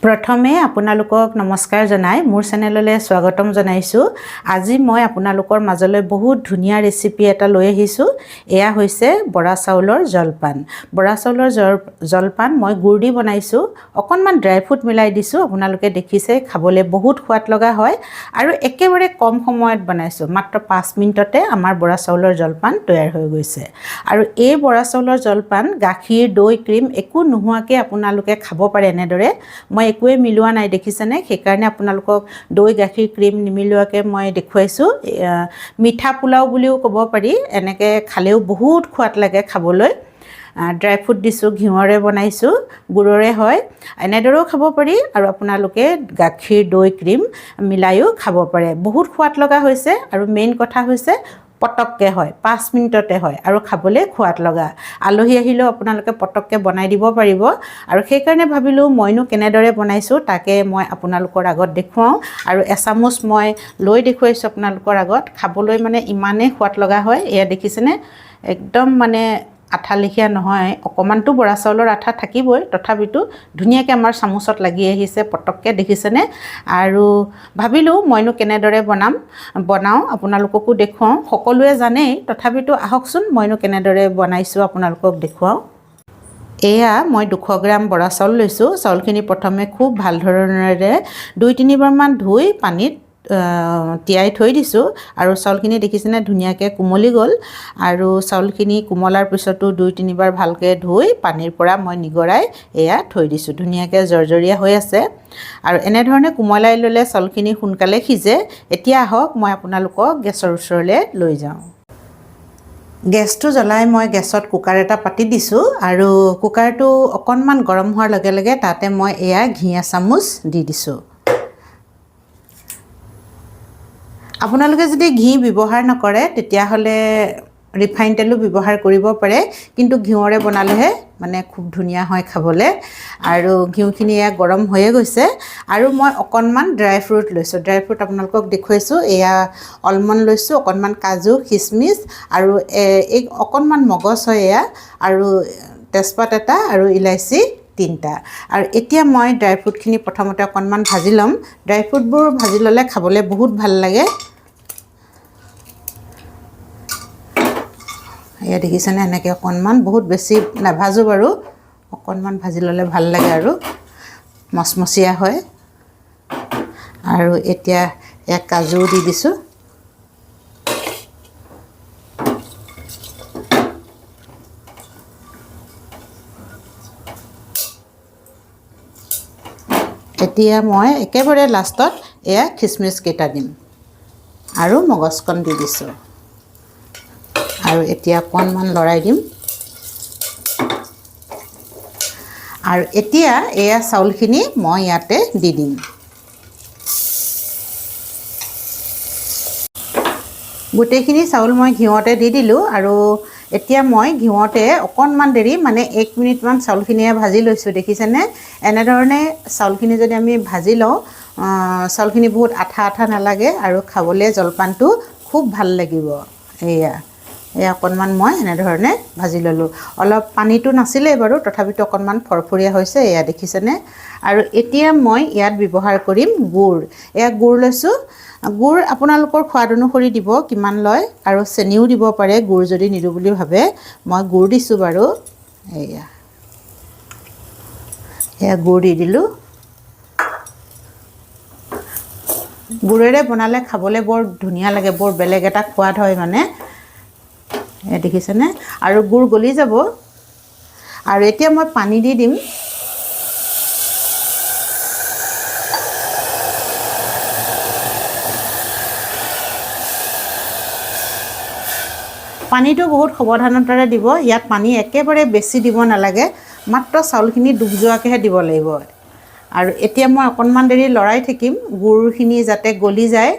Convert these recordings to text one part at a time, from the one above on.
প্ৰথমে আপোনালোকক নমস্কাৰ জনাই মোৰ চেনেললৈ স্বাগতম জনাইছোঁ। আজি মই আপোনালোকৰ মাজলৈ বহুত ধুনীয়া ৰেচিপি এটা লৈ আহিছোঁ। এয়া হৈছে বৰা চাউলৰ জলপান। বৰা চাউলৰ জলপান মই গুড় দি বনাইছোঁ। অকণমান ড্ৰাই ফ্ৰুট মিলাই দিছোঁ। আপোনালোকে দেখিছে খাবলৈ বহুত সোৱাদ লগা হয় আৰু একেবাৰে কম সময়ত বনাইছোঁ। মাত্ৰ 5 মিনিটতে আমাৰ বৰা চাউলৰ জলপান তৈয়াৰ হৈ গৈছে। আৰু এই বৰা চাউলৰ জলপান গাখীৰ, দৈ, ক্ৰীম একো নোহোৱাকৈ আপোনালোকে খাব পাৰে। এনেদৰে মই একোৱে মিলোৱা নাই দেখিছেনে, সেইকাৰণে আপোনালোকক দৈ, গাখীৰ, ক্ৰীম নিমিলোৱাকৈ মই দেখুৱাইছোঁ। মিঠা পোলাও বুলিও ক'ব পাৰি। এনেকৈ খালেও বহুত সোৱাদ লাগে খাবলৈ। ড্ৰাই ফ্ৰুট দিছোঁ, ঘিউৰে বনাইছোঁ, গুড়ৰে হয়। এনেদৰেও খাব পাৰি আৰু আপোনালোকে গাখীৰ, দৈ, ক্ৰীম মিলাইও খাব পাৰে। বহুত সোৱাদ লগা হৈছে আৰু মেইন কথা হৈছে পটককৈ হয়, 5 মিনিটতে হয় আৰু খাবলৈ সোৱাদ লগা। আলহী আহিলেও আপোনালোকে পটককৈ বনাই দিব পাৰিব। আৰু সেইকাৰণে ভাবিলোঁ মইনো কেনেদৰে বনাইছোঁ তাকে মই আপোনালোকৰ আগত দেখুৱাওঁ। আৰু এচামুচ মই লৈ দেখুৱাইছোঁ আপোনালোকৰ আগত। খাবলৈ মানে ইমানেই সোৱাদ লগা হয়। এয়া দেখিছেনে, একদম মানে আঠা লেখীয়া নহয়। অকণমানতো বৰা চাউলৰ আঠা থাকিবই, তথাপিতো ধুনীয়াকৈ আমাৰ চামুচত লাগি আহিছে পটককৈ, দেখিছেনে। আৰু ভাবিলোঁ মইনো কেনেদৰে বনাওঁ আপোনালোককো দেখুৱাওঁ। সকলোৱে জানেই, তথাপিতো আহকচোন মইনো কেনেদৰে বনাইছোঁ আপোনালোকক দেখুৱাওঁ। এয়া মই 200 গ্ৰাম বৰা চাউল লৈছোঁ। চাউলখিনি প্ৰথমে খুব ভাল ধৰণেৰে 2-3 বাৰমান ধুই পানীত তিয়াই থৈ দিছোঁ। আৰু চাউলখিনি দেখিছেনে ধুনীয়াকৈ কোমলি গ'ল। আৰু চাউলখিনি কোমলাৰ পিছতো 2-3 বাৰ ভালকৈ ধুই পানীৰ পৰা মই নিগৰাই এয়া থৈ দিছোঁ। ধুনীয়াকৈ জৰ্জৰীয়া হৈ আছে। আৰু এনেধৰণে কোমলাই ল'লে চাউলখিনি সোনকালে সিজে। এতিয়া আহক মই আপোনালোকক গেছৰ ওচৰলৈ লৈ যাওঁ। গেছটো জ্বলাই মই গেছত কুকাৰ এটা পাতি দিছোঁ। আৰু কুকাৰটো অকণমান গৰম হোৱাৰ লগে লগে তাতে মই এয়া ঘি এচামুচ দি দিছোঁ। আপোনালোকে যদি ঘি ব্যৱহাৰ নকৰে তেতিয়াহ'লে ৰিফাইন তেলো ব্যৱহাৰ কৰিব পাৰে, কিন্তু ঘিউৰে বনালেহে মানে খুব ধুনীয়া হয় খাবলৈ। আৰু ঘিউখিনি এয়া গৰম হৈয়ে গৈছে। আৰু মই অকণমান ড্ৰাই ফ্ৰুট লৈছোঁ। ড্ৰাই ফ্ৰুট আপোনালোকক দেখুৱাইছোঁ। এয়া অলমণ্ড লৈছোঁ, অকণমান কাজু, খিচমিচ আৰু এই অকণমান মগজ হয় এয়া, আৰু তেজপাত এটা আৰু ইলাইচি 3টা। আৰু এতিয়া মই ড্ৰাই ফ্ৰুটখিনি প্ৰথমতে অকণমান ভাজি ল'ম। ড্ৰাই ফ্ৰুটবোৰ ভাজি ল'লে খাবলৈ বহুত ভাল লাগে। এয়া দেখিছেনে, এনেকৈ অকণমান, বহুত বেছি নাভাজোঁ বাৰু, অকণমান ভাজি ল'লে ভাল লাগে আৰু মচমচীয়া হয়। আৰু এতিয়া এয়া কাজু দি দিছোঁ। এতিয়া মই একেবাৰে লাষ্টত এয়া খিচমিচ কেইটা দিম আৰু মগজকণ দি দিছোঁ। আৰু এতিয়া অকণমান লৰাই দিম। আৰু এতিয়া এয়া চাউলখিনি মই ইয়াতে দি দিম। গোটেইখিনি চাউল মই ঘিউতে দি দিলোঁ। আৰু এতিয়া মই ঘিউতে অকণমান দেৰি মানে 1 মিনিটমান চাউলখিনিয়ে ভাজি লৈছোঁ। দেখিছেনে, এনেধৰণে চাউলখিনি যদি আমি ভাজি লওঁ, চাউলখিনি বহুত আঠা আঠা নালাগে আৰু খাবলৈ জলপানটো খুব ভাল লাগিব। এয়া অকণমান মই এনেধৰণে ভাজি ল'লোঁ। অলপ পানীটো নাছিলেই বাৰু, তথাপিতো অকণমান ফৰফৰীয়া হৈছে, এয়া দেখিছেনে। আৰু এতিয়া মই ইয়াত ব্যৱহাৰ কৰিম গুড়। এয়া গুড় লৈছোঁ। গুড় আপোনালোকৰ সোৱাদ অনুসৰি দিব, কিমান লয়, আৰু চেনিও দিব পাৰে গুড় যদি নিদিওঁ বুলি ভাবে। মই গুড় দিছোঁ বাৰু। এয়া গুড় দি দিলোঁ। গুড়েৰে বনালে খাবলৈ বৰ ধুনীয়া লাগে, বৰ বেলেগ এটা সোৱাদ হয় মানে। দেখিছেনে, আৰু গুড় গলি যাব। আৰু এতিয়া মই পানী দি দিম। পানীটো বহুত সাৱধানতাৰে দিব। ইয়াত পানী একেবাৰে বেছি দিব নালাগে, মাত্ৰ চাউলখিনি ডুব যোৱাকৈহে দিব লাগিব। আৰু এতিয়া মই অকণমান দেৰি লৰাই থাকিম, গুড়খিনি যাতে গলি যায়।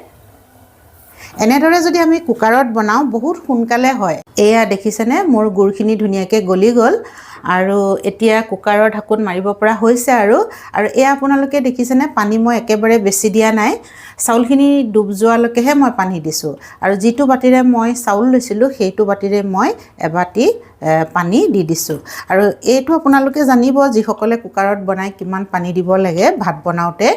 এনেদৰে যদি আমি কুকাৰত বনাওঁ বহুত সোনকালে হয়। এয়া দেখিছেনে, মোৰ গুড়খিনি ধুনীয়াকৈ গলি গ'ল। আৰু এতিয়া কুকাৰৰ ঢাকোন মাৰিব পৰা হৈছে। আৰু এয়া আপোনালোকে দেখিছেনে, পানী মই একেবাৰে বেছি দিয়া নাই, চাউলখিনি ডুব যোৱালৈকেহে মই পানী দিছোঁ। আৰু যিটো বাতিৰে মই চাউল লৈছিলোঁ সেইটো বাতিৰে মই এবাতি পানী দি দিছোঁ আৰু এইটো আপোনালোকে জানিব যিসকলে কুকাৰত বনাই কিমান পানী দিব লাগে ভাত বনাওঁতে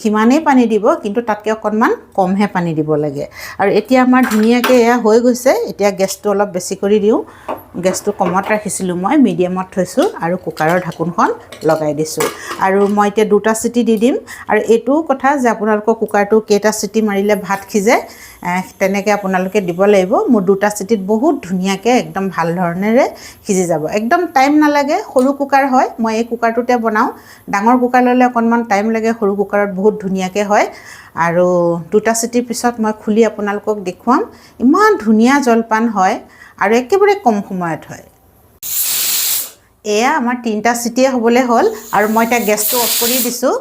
সিমানেই পানী দিব কিন্তু তাতকৈ অকণমান কমহে পানী দিব লাগে আৰু এতিয়া আমাৰ ধুনীয়াকৈ এয়া হৈ গৈছে এতিয়া গেছটো অলপ বেছি কৰি দিওঁ গেছটো কমত ৰাখিছিলোঁ মই মিডিয়ামত থৈছোঁ আৰু কুকাৰৰ ঢাকোনখন লগাই দিছোঁ আৰু মই এতিয়া 2টা চিটি দি দিম আৰু এইটো কথা যে আপোনালোকৰ কুকাৰটো কেইটা চিটি মাৰিলে ভাত সিজে তেনেকৈ আপোনালোকে দিব লাগিব মোৰ 2টা চিটিত বহুত ধুনীয়াকৈ একদম ভাল ধৰণেৰে সিজি যাব একদম টাইম নালাগে সৰু কুকাৰ হয় মই এই কুকাৰটোতে বনাওঁ ডাঙৰ কুকাৰ ল'লে অকণমান টাইম লাগে সৰু কুকাৰত বহুত ধুনীয়াকৈ হয় আৰু 2টা চিটিৰ পিছত মই খুলি আপোনালোকক দেখুৱাম ইমান ধুনীয়া জলপান হয় আৰু একেবাৰে কম সময়ত হয় এয়া আমাৰ 3টা চিটিয়ে হ'বলৈ হ'ল আৰু মই এতিয়া গেছটো অফ কৰি দিছোঁ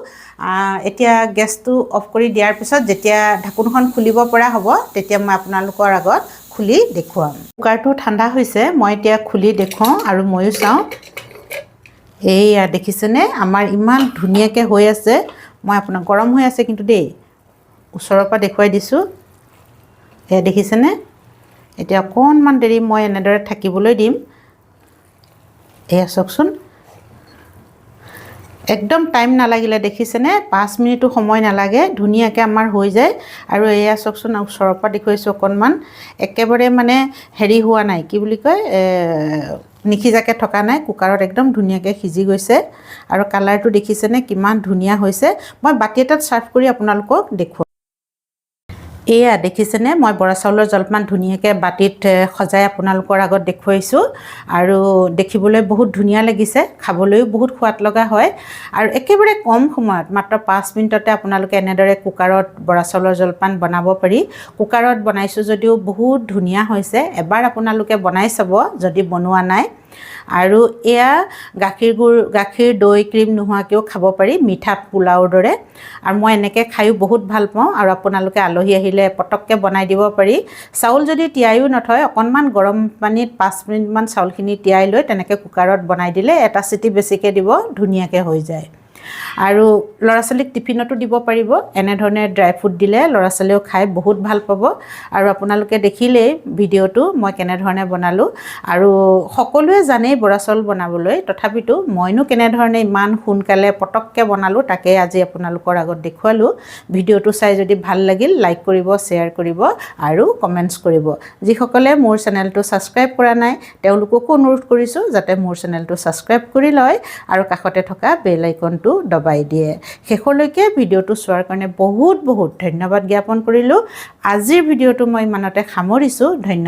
এতিয়া গেছটো অফ কৰি দিয়াৰ পিছত যেতিয়া ঢাকোনখন খুলিব পৰা হ'ব তেতিয়া মই আপোনালোকৰ আগত খুলি দেখুৱাম কুকাৰটো ঠাণ্ডা হৈছে মই এতিয়া খুলি দেখুৱাওঁ আৰু ময়ো চাওঁ এইয়া দেখিছেনে আমাৰ ইমান ধুনীয়াকৈ হৈ আছে মই আপোনাক গৰম হৈ আছে কিন্তু দেই ওচৰৰ পৰা দেখুৱাই দিছোঁ এয়া দেখিছেনে এতিয়া অকণমান দেৰি মই এনেদৰে থাকিবলৈ দিম এয়া চাওকচোন একদম টাইম নালাগিলে দেখিছেনে 5 মিনিটো সময় নালাগে ধুনীয়াকৈ আমাৰ হৈ যায় আৰু এয়া চাওকচোন ওচৰৰ পৰা দেখুৱাইছোঁ অকণমান একেবাৰে মানে হেৰি হোৱা নাই কি বুলি কয় নিখিজাকৈ থকা নাই কুকাৰত একদম ধুনীয়াকৈ সিজি গৈছে আৰু কালাৰটো দেখিছেনে কিমান ধুনীয়া হৈছে মই বাটি এটাত ছাৰ্ভ কৰি আপোনালোকক দেখুৱাম এয়া দেখিছেনে মই বৰা চাউলৰ জলপান ধুনীয়াকৈ বাটিত সজাই আপোনালোকৰ আগত দেখুৱাইছোঁ আৰু দেখিবলৈ বহুত ধুনীয়া লাগিছে খাবলৈও বহুত সোৱাদ লগা হয় আৰু একেবাৰে কম সময়ত মাত্ৰ 5 মিনিটতে আপোনালোকে এনেদৰে কুকাৰত বৰা চাউলৰ জলপান বনাব পাৰি কুকাৰত বনাইছোঁ যদিও বহুত ধুনীয়া হৈছে এবাৰ আপোনালোকে বনাই চাব যদি বনোৱা নাই আৰু এয়া গাখীৰ দৈ ক্ৰীম নোহোৱাকৈও খাব পাৰি মিঠা পোলাওৰ দৰে আৰু মই এনেকৈ খায়ো বহুত ভাল পাওঁ আৰু আপোনালোকে আলহী আহিলে পটককৈ বনাই দিব পাৰি চাউল যদি তিয়াইও নথয় অকণমান গৰম পানীত 5 মিনিটমান চাউলখিনি তিয়াই লৈ তেনেকৈ কুকাৰত বনাই দিলে এটা চিটি বেছিকৈ দিব ধুনীয়াকৈ হৈ যায় আৰু ল'ৰা ছোৱালীক টিফিনতো দিব পাৰিব এনেধৰণে ড্ৰাই ফ্ৰুট দিলে ল'ৰা ছোৱালীয়েও খাই বহুত ভাল পাব আৰু আপোনালোকে দেখিলেই ভিডিঅ'টো মই কেনেধৰণে বনালোঁ আৰু সকলোৱে জানেই বৰা চাউল বনাবলৈ তথাপিতো মইনো কেনেধৰণে ইমান সোনকালে পটককৈ বনালোঁ তাকে আজি আপোনালোকৰ আগত দেখুৱালোঁ ভিডিঅ'টো চাই যদি ভাল লাগিল লাইক কৰিব শ্বেয়াৰ কৰিব আৰু কমেণ্টছ কৰিব যিসকলে মোৰ চেনেলটো ছাবস্ক্ৰাইব কৰা নাই তেওঁলোককো অনুৰোধ কৰিছোঁ যাতে মোৰ চেনেলটো ছাবস্ক্ৰাইব কৰি লয় আৰু কাষতে থকা বেল আইকনটো দবাই দিয়ে শেষলৈকে ভিডিঅ'টো চোৱাৰ কাৰণে বহুত বহুত ধন্যবাদ জ্ঞাপন কৰিলোঁ আজিৰ ভিডিঅ'টো মই ইমানতে সামৰিছোঁ ধন্যবাদ